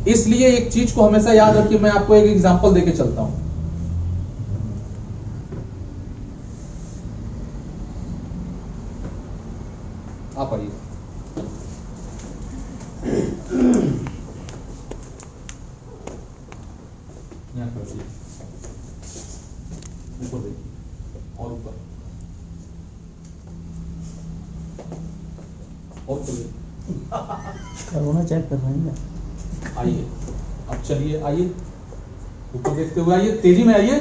इसलिए एक चीज को हमेशा याद रखिए, मैं आपको एक एग्जांपल देके चलता हूं। आप आइए, यहाँ कर दीजिए, ऊपर देखिए और ऊपर और कोरोना चेक कर रहे हैं। आइए, अब चलिए, आइए ऊपर देखते हुए आइए, तेजी में आइए।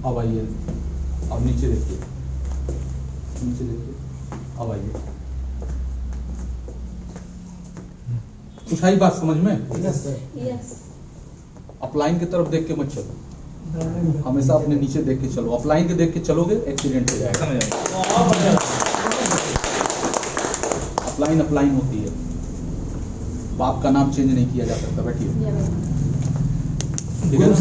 अब आइए, अब नीचे देखिए, नीचे देखिए, अब आइए। कुछ आई बात समझ में? यस। अपलाइन की तरफ देख के मत चलो, हमेशा अपने नीचे देख के चलो। अपलाइन के देख के चलोगे एक्सीडेंट हो जाएगा। अपलाइन अपलाइन होती है, बाप का नाम चेंज नहीं किया जा सकता। बैठिए, ठीक है ना?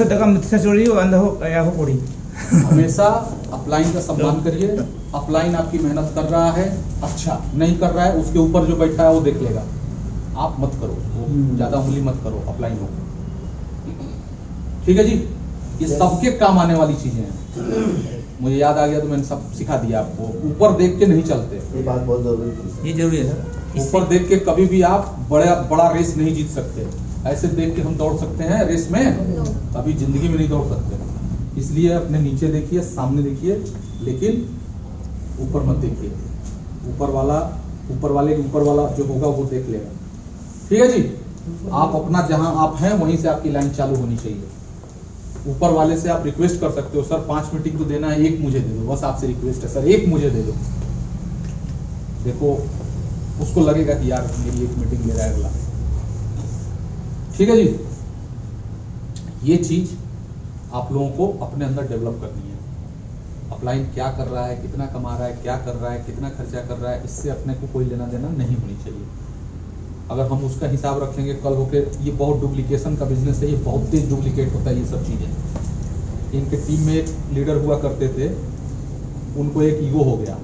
हमेशा अपलाइन का सम्मान करिए। अपलाइन आपकी मेहनत कर रहा है, अच्छा नहीं कर रहा है, उसके ऊपर जो बैठा है वो देख लेगा। आप मत करो, वो ज्यादा उंगली मत करो अपलाइन हो, ठीक है जी। ये सबके काम आने वाली चीजें हैं। मुझे याद आ गया तो मैंने सब सिखा दिया आपको। ऊपर देख के नहीं चलते, ये बात बहुत जरूरी है, ये जरूरी है सर। ऊपर देख के कभी भी आप बड़ा रेस नहीं जीत सकते। ऐसे देख के हम दौड़ सकते हैं रेस में, कभी जिंदगी में नहीं दौड़ सकते। इसलिए अपने नीचे देखिए, सामने देखिए, लेकिन ऊपर मत देखिए। ऊपर वाला जो होगा वो देख लेगा, ठीक है जी। आप अपना जहां आप हैं वहीं से आपकी लाइन चालू होनी चाहिए। ऊपर वाले से आप रिक्वेस्ट कर सकते हो, सर 5 मीटिंग तो देना है, एक मुझे दे दो, बस आपसे रिक्वेस्ट है सर, एक मुझे दे दो। देखो उसको लगेगा कि यार मेरी एक मीटिंग ले रहा है अगला, ठीक है जी। ये चीज आप लोगों को अपने अंदर डेवलप करनी है। अपलाइन क्या कर रहा है, कितना कमा रहा है, क्या कर रहा है, कितना खर्चा कर रहा है, इससे अपने को कोई लेना देना नहीं होनी चाहिए। अगर हम उसका हिसाब रखेंगे कल होके, ये बहुत डुप्लीकेशन का बिजनेस है, ये बहुत तेज डुप्लीकेट होता है ये सब चीजें। इनके टीम में एक लीडर हुआ करते थे, उनको एक ईगो हो गया,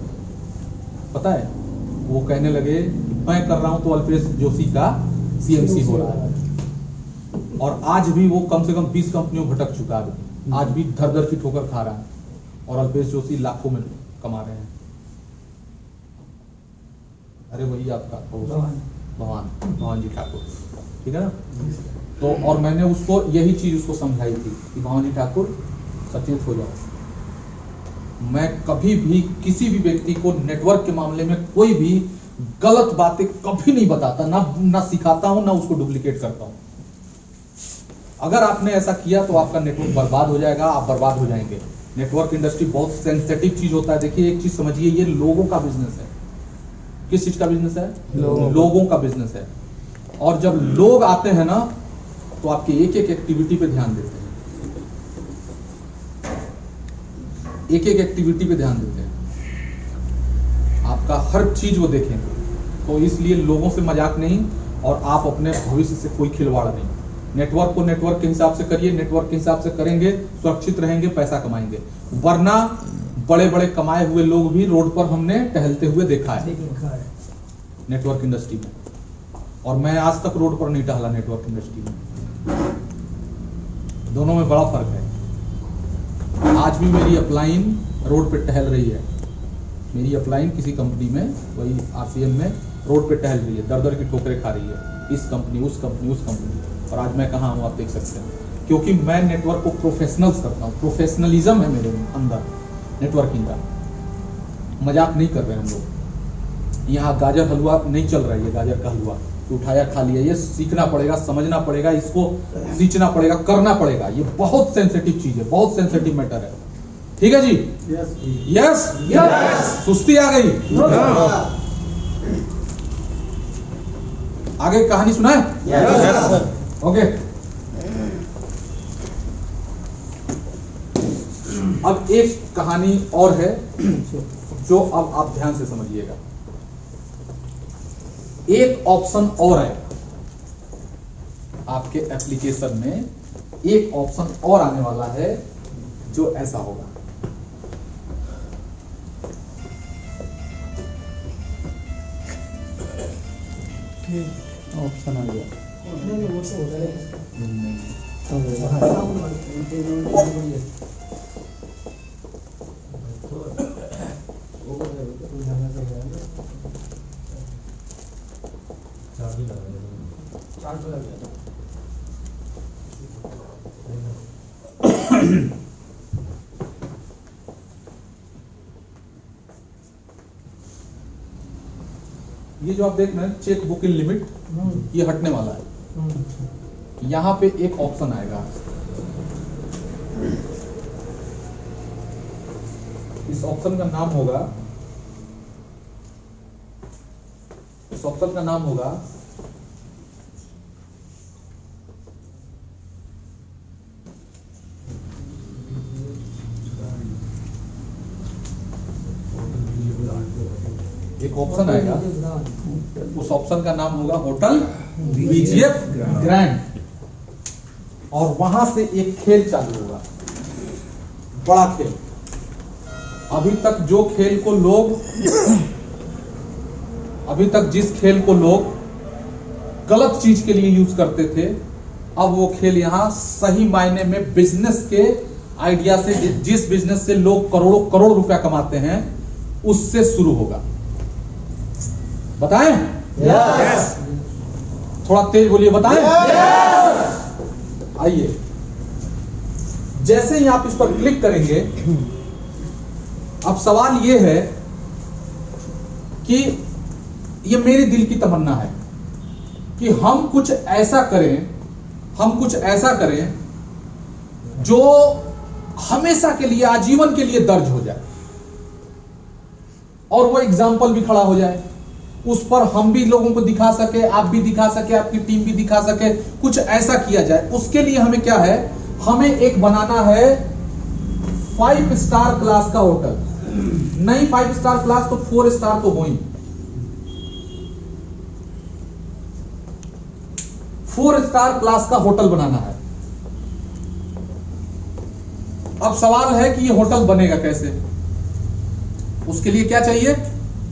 पता है। वो कहने लगे मैं कर रहा हूं तो अल्पेश जोशी का सीएमसी हो रहा है। और आज भी वो कम से कम 20 कंपनियों भटक चुका है, आज भी धर धर की ठोकर खा रहा है, और अल्पेश जोशी लाखों में कमा रहे हैं। अरे वही आपका भगवान जी ठाकुर, ठीक है ना। तो और मैंने उसको यही चीज उसको समझाई थी कि भगवान जी ठाकुर सचेत हो जाओ। मैं कभी भी किसी भी व्यक्ति को नेटवर्क के मामले में कोई भी गलत बातें कभी नहीं बताता, ना सिखाता हूं, ना उसको डुप्लीकेट करता हूं। अगर आपने ऐसा किया तो आपका नेटवर्क बर्बाद हो जाएगा, आप बर्बाद हो जाएंगे। नेटवर्क इंडस्ट्री बहुत सेंसिटिव चीज होता है। देखिए एक चीज समझिए, ये लोगों का बिजनेस है। किस चीज का बिजनेस है? लोगों का बिजनेस है। और जब लोग आते हैं ना तो आपकी एक एक एक्टिविटी पे ध्यान देते हैं, एक एक एक्टिविटी पे ध्यान देते हैं, आपका हर चीज वो देखेंगे। तो इसलिए लोगों से मजाक नहीं, और आप अपने भविष्य से कोई खिलवाड़ नहीं। नेटवर्क को नेटवर्क के हिसाब से करिए, नेटवर्क के हिसाब से करेंगे, सुरक्षित रहेंगे, पैसा कमाएंगे। वरना बड़े बड़े कमाए हुए लोग भी रोड पर हमने टहलते हुए देखा है नेटवर्क इंडस्ट्री में। और मैं आज तक रोड पर नहीं टहला नेटवर्क इंडस्ट्री में। दोनों में बड़ा फर्क है। आज भी मेरी अपलाइन रोड पे टहल रही है, मेरी अपलाइन किसी कंपनी में, वही आरसीएम में रोड पे टहल रही है, दर दर की ठोकरें खा रही है, इस कंपनी उस कंपनी उस कंपनी। और आज मैं कहाँ हूँ आप देख सकते हैं, क्योंकि मैं नेटवर्क को प्रोफेशनल्स करता हूँ। प्रोफेशनलिज्म है मेरे अंदर नेटवर्किंग का। मजाक नहीं कर रहे हम लोग। यहाँ गाजर हलवा नहीं चल रहा है, ये गाजर का हलवा उठाया खा लिया। ये सीखना पड़ेगा, समझना पड़ेगा, इसको सींचना पड़ेगा, करना पड़ेगा। ये बहुत सेंसिटिव चीज है, बहुत सेंसिटिव मैटर है, ठीक है जी। यस सुस्ती आ गई। आगे कहानी सुनाए? ओके। अब एक कहानी और है जो अब आप ध्यान से समझिएगा। एक ऑप्शन और है आपके एप्लीकेशन में, एक ऑप्शन और आने वाला है जो ऐसा होगा। ऑप्शन आ गया। ये जो आप देख रहे हैं चेक बुक इन लिमिट, ये हटने वाला है। यहाँ पे एक ऑप्शन आएगा, इस ऑप्शन का नाम होगा, इस ऑप्शन का नाम होगा एक ऑप्शन आएगा, उस ऑप्शन का नाम होगा होटल VGF ग्रैंड, और वहां से एक खेल चालू होगा, बड़ा खेल। अभी तक जो खेल को लोग अभी तक जिस खेल को लोग गलत चीज के लिए यूज करते थे, अब वो खेल यहां सही मायने में बिजनेस के आइडिया से, जिस बिजनेस से लोग करोड़ों करोड़ रुपया कमाते हैं, उससे शुरू होगा। बताएं? Yes. थोड़ा तेज बोलिए, बताएं? Yes. आइए, जैसे ही आप इस पर क्लिक करेंगे, अब सवाल यह है कि ये मेरे दिल की तमन्ना है कि हम कुछ ऐसा करें जो हमेशा के लिए, आजीवन के लिए दर्ज हो जाए, और वो एग्जाम्पल भी खड़ा हो जाए, उस पर हम भी लोगों को दिखा सके, आप भी दिखा सके, आपकी टीम भी दिखा सके, कुछ ऐसा किया जाए। उसके लिए हमें क्या है, हमें एक बनाना है 5 स्टार क्लास का होटल। नहीं 5 स्टार क्लास तो 4 स्टार तो हो ही, 4 स्टार क्लास का होटल बनाना है। अब सवाल है कि ये होटल बनेगा कैसे? उसके लिए क्या चाहिए?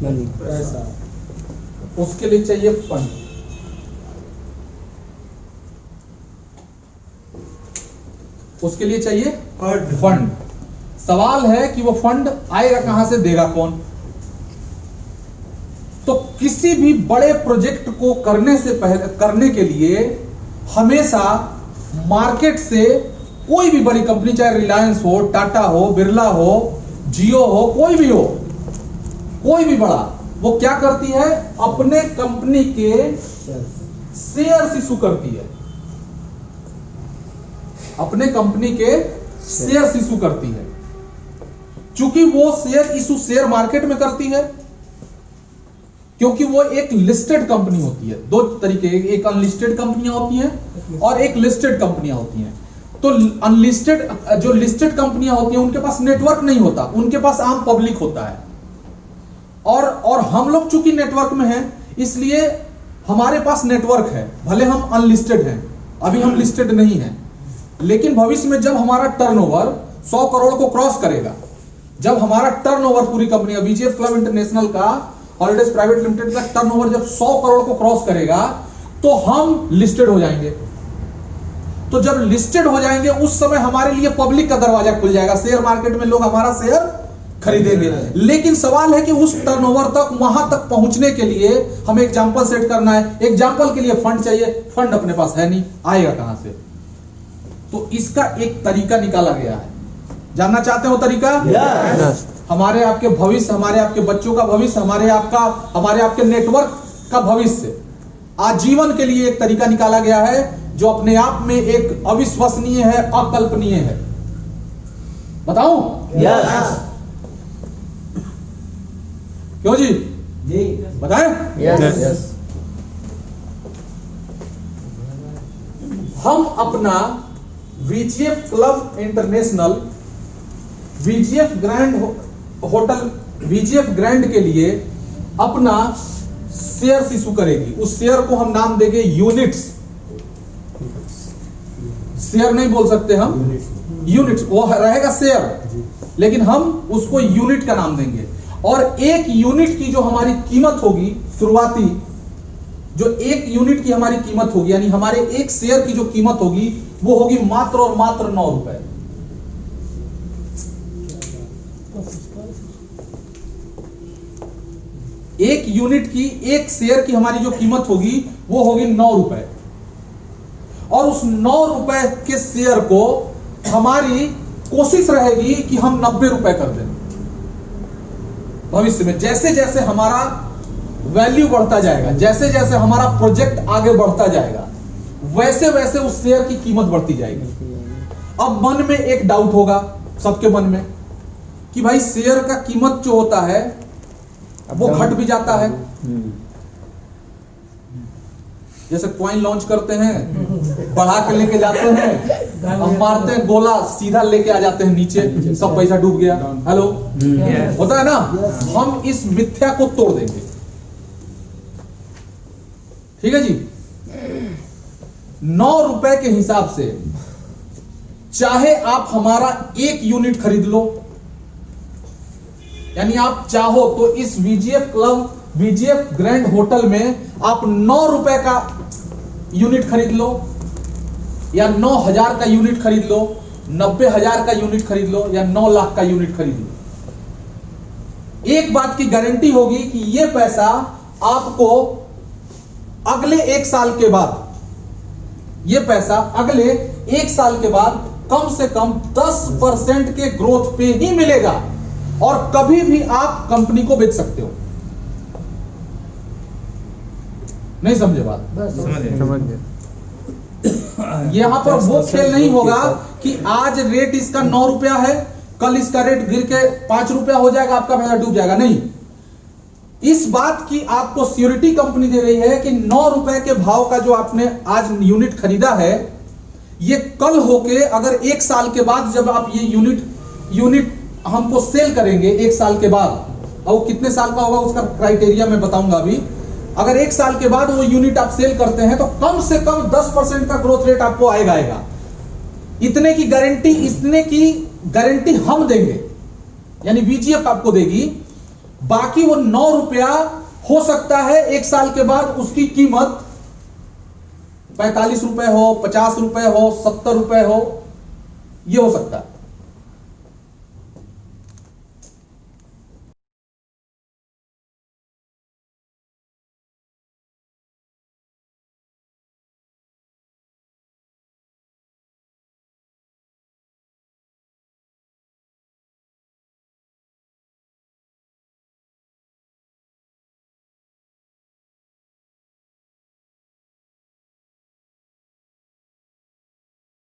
पैसा। उसके लिए चाहिए फंड। उसके लिए चाहिए फंड। सवाल है कि वो फंड आएगा कहां से, देगा कौन? तो किसी भी बड़े प्रोजेक्ट को करने के लिए हमेशा मार्केट से कोई भी बड़ी कंपनी, चाहे रिलायंस हो, टाटा हो, बिरला हो, जियो हो, कोई भी हो, कोई भी बड़ा, वो क्या करती है, अपने कंपनी के शेयर इशू करती है, अपने कंपनी के शेयर इशू करती है। चूंकि वो शेयर इशू शेयर मार्केट में करती है, क्योंकि वो एक लिस्टेड कंपनी होती है। दो तरीके, एक अनलिस्टेड कंपनियां होती हैं और एक लिस्टेड कंपनियां होती हैं। तो अनलिस्टेड, जो लिस्टेड कंपनियां होती हैं, उनके पास नेटवर्क नहीं होता, उनके पास आम पब्लिक होता है। और हम लोग चूंकि नेटवर्क में हैं, इसलिए हमारे पास नेटवर्क है, भले हम अनलिस्टेड हैं, अभी हम लिस्टेड नहीं हैं, लेकिन भविष्य में जब हमारा टर्नओवर 100 करोड़ को क्रॉस करेगा, जब हमारा टर्नओवर पूरी कंपनी का, बीजीएफ क्लब इंटरनेशनल का, हॉलिडेज प्राइवेट लिमिटेड का टर्नओवर जब 100 करोड़ को क्रॉस करेगा, तो हम लिस्टेड हो जाएंगे। तो जब लिस्टेड हो जाएंगे, उस समय हमारे लिए पब्लिक का दरवाजा खुल जाएगा, शेयर मार्केट में लोग हमारा शेयर खरीदेंगे। लेकिन सवाल है कि उस टर्नओवर तक, वहां तक पहुंचने के लिए हमें एग्जाम्पल सेट करना है। एग्जाम्पल के लिए फंड चाहिए, फंड अपने पास है नहीं, आएगा कहां से? तो इसका एक तरीका निकाला गया है। जानना चाहते हो तरीका? Yes. हमारे आपके भविष्य, हमारे आपके बच्चों का भविष्य, हमारे आपके नेटवर्क का भविष्य, आजीवन के लिए एक तरीका निकाला गया है, जो अपने आप में एक अविश्वसनीय है, अकल्पनीय है। बताऊं? Yes. क्यों जी? बताएं? Yes. हम अपना VGF club international, VGF grand hotel, VGF grand के लिए अपना शेयर इशू करेगी। उस शेयर को हम नाम देंगे यूनिट्स। शेयर नहीं बोल सकते हम, यूनिट्स, वो रहेगा शेयर, लेकिन हम उसको यूनिट का नाम देंगे। और एक यूनिट की जो हमारी कीमत होगी शुरुआती, जो 1 यूनिट की हमारी कीमत होगी, यानी हमारे 1 शेयर की जो कीमत होगी वो होगी मात्र और मात्र 9 रुपए। एक यूनिट की, 1 शेयर की हमारी जो कीमत होगी वो होगी 9 रुपए, और उस 9 रुपए के शेयर को हमारी कोशिश रहेगी कि हम 90 रुपए कर दें भविष्य में। जैसे जैसे हमारा वैल्यू बढ़ता जाएगा, जैसे जैसे हमारा प्रोजेक्ट आगे बढ़ता जाएगा, वैसे वैसे उस शेयर की कीमत बढ़ती जाएगी। अब मन में एक डाउट होगा सबके मन में कि भाई शेयर का कीमत जो होता है वो घट भी जाता है। जैसे कॉइन लॉन्च करते हैं, बढ़ा के लेके जाते हैं, हम मारते हैं गोला, सीधा लेके आ जाते हैं नीचे, सब पैसा डूब गया। हेलो, होता है ना? हम इस मिथ्या को तोड़ देंगे। ठीक है जी। 9 रुपए के हिसाब से चाहे आप हमारा 1 यूनिट खरीद लो, यानी आप चाहो तो इस VGF club, VGF grand hotel में आप 9 रुपए का यूनिट खरीद लो, या 9,000 का यूनिट खरीद लो, 90,000 का यूनिट खरीद लो, या 9 लाख का यूनिट खरीद लो। एक बात की गारंटी होगी कि यह पैसा आपको अगले 1 साल के बाद, यह पैसा अगले 1 साल के बाद कम से कम 10% के ग्रोथ पे ही मिलेगा, और कभी भी आप कंपनी को बेच सकते हो। नहीं समझे बात? समझ गए। यहां पर वो खेल नहीं होगा कि आज रेट इसका 9 रुपया है, कल इसका रेट गिर के 5 रुपया हो जाएगा, आपका पैसा डूब जाएगा। नहीं, इस बात की आपको सिक्योरिटी कंपनी दे रही है कि 9 रुपए के भाव का जो आपने आज यूनिट खरीदा है, ये कल होके अगर 1 साल के बाद जब आप ये यूनिट हमको सेल करेंगे 1 साल के बाद, और वो कितने साल का होगा उसका क्राइटेरिया मैं बताऊंगा अभी। अगर 1 साल के बाद वो यूनिट आप सेल करते हैं तो कम से कम 10% का ग्रोथ रेट आपको आएगा। इतने की गारंटी हम देंगे, यानी वीजीएफ आपको देगी। बाकी वो 9 रुपया हो सकता है 1 साल के बाद उसकी कीमत 45 रुपए हो, 50 रुपए हो, 70 रुपए हो, ये हो सकता है।